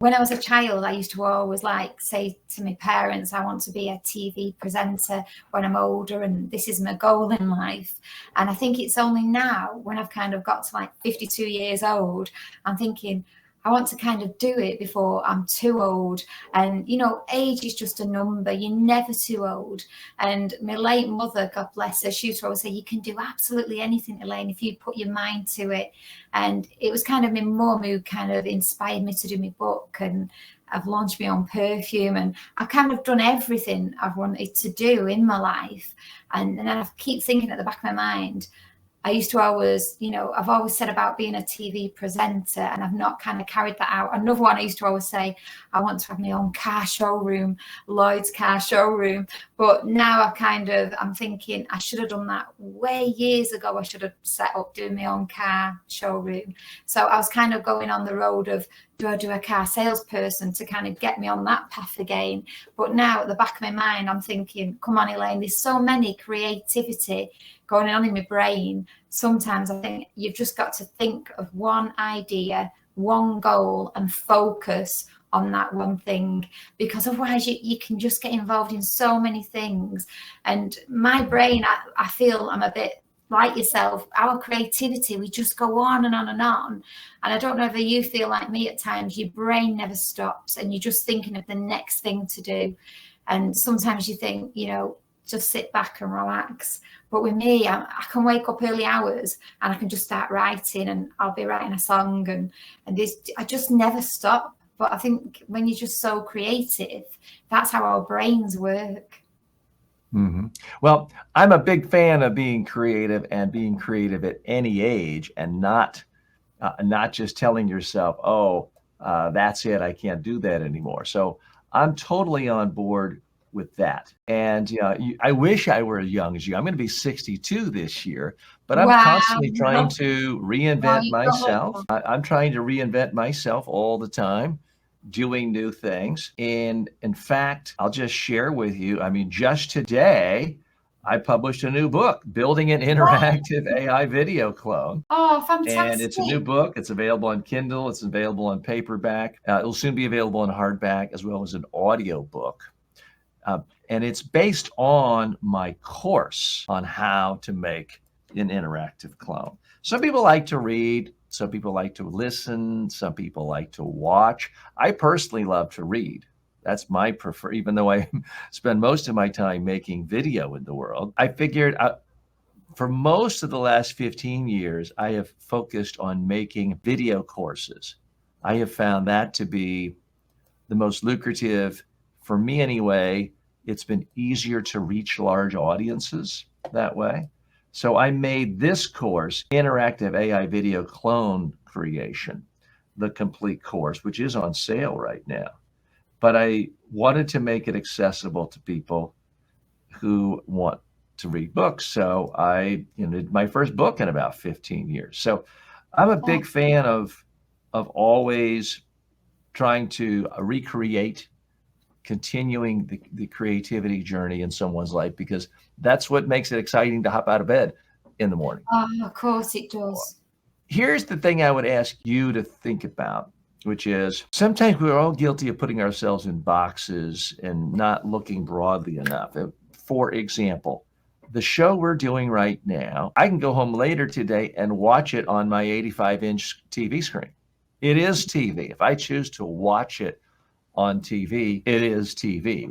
When I was a child, I used to always like say to my parents, I want to be a TV presenter when I'm older, and this is my goal in life. And I think it's only now when I've kind of got to like 52 years old, I'm thinking, I want to kind of do it before I'm too old. And, you know, age is just a number. You're never too old. And my late mother, God bless her, she used to always say, you can do absolutely anything, Elaine, if you put your mind to it. And it was kind of my mum who kind of inspired me to do my book. And I've launched my own perfume, and I've kind of done everything I've wanted to do in my life. And then I keep thinking at the back of my mind, I used to always, you know, I've always said about being a TV presenter, and I've not kind of carried that out. Another one I used to always say, I want to have my own car showroom, Lloyd's car showroom. But now I'm thinking I should have done that way years ago. I should have set up doing my own car showroom. So I was kind of going on the road of, do I do a car salesperson to kind of get me on that path again? But now at the back of my mind, I'm thinking, come on, Elaine, there's so many creativity going on in my brain. Sometimes I think you've just got to think of one idea, one goal, and focus on that one thing, because otherwise you can just get involved in so many things. And my brain, I feel I'm a bit like yourself. Our creativity, we just go on and on and on. And I don't know if you feel like me at times, your brain never stops and you're just thinking of the next thing to do. And sometimes you think, you know, just sit back and relax. But with me, I can wake up early hours and I can just start writing, and I'll be writing a song, and this, I just never stop. But I think when you're just so creative, that's how our brains work. Mm-hmm. Well, I'm a big fan of being creative, and being creative at any age, and not just telling yourself, oh, that's it, I can't do that anymore. So I'm totally on board with that. And I wish I were as young as you. I'm going to be 62 this year, but I'm constantly trying to reinvent myself. I'm trying to reinvent myself all the time, doing new things. And in fact, I'll just share with you, I mean, just today, I published a new book, Building an Interactive AI Video Clone. Oh, fantastic. And it's a new book. It's available on Kindle. It's available on paperback. It'll soon be available in hardback, as well as an audio book. And it's based on my course on how to make an interactive clone. Some people like to read, some people like to listen, some people like to watch. I personally love to read. That's my prefer, even though I spend most of my time making video in the world. I figured for most of the last 15 years, I have focused on making video courses. I have found that to be the most lucrative, for me anyway. It's been easier to reach large audiences that way. So I made this course, Interactive AI Video Clone Creation, the complete course, which is on sale right now. But I wanted to make it accessible to people who want to read books. So I did my first book in about 15 years. So I'm a big fan of always trying to recreate, continuing the creativity journey in someone's life, because that's what makes it exciting to hop out of bed in the morning. Oh, of course it does. Here's the thing I would ask you to think about, which is sometimes we're all guilty of putting ourselves in boxes and not looking broadly enough. For example, the show we're doing right now, I can go home later today and watch it on my 85-inch TV screen. It is TV. If I choose to watch it on TV, it is TV.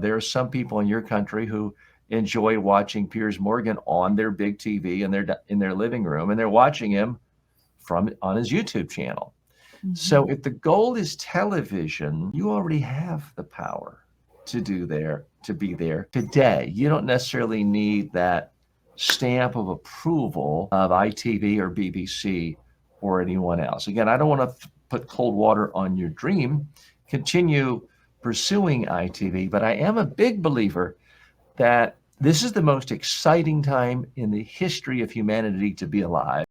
There are some people in your country who enjoy watching Piers Morgan on their big TV in their living room, and they're watching him on his YouTube channel. Mm-hmm. So if the goal is television, you already have the power to be there today. You don't necessarily need that stamp of approval of ITV or BBC or anyone else. Again, I don't want to put cold water on your dream. Continue pursuing ITV, but I am a big believer that this is the most exciting time in the history of humanity to be alive.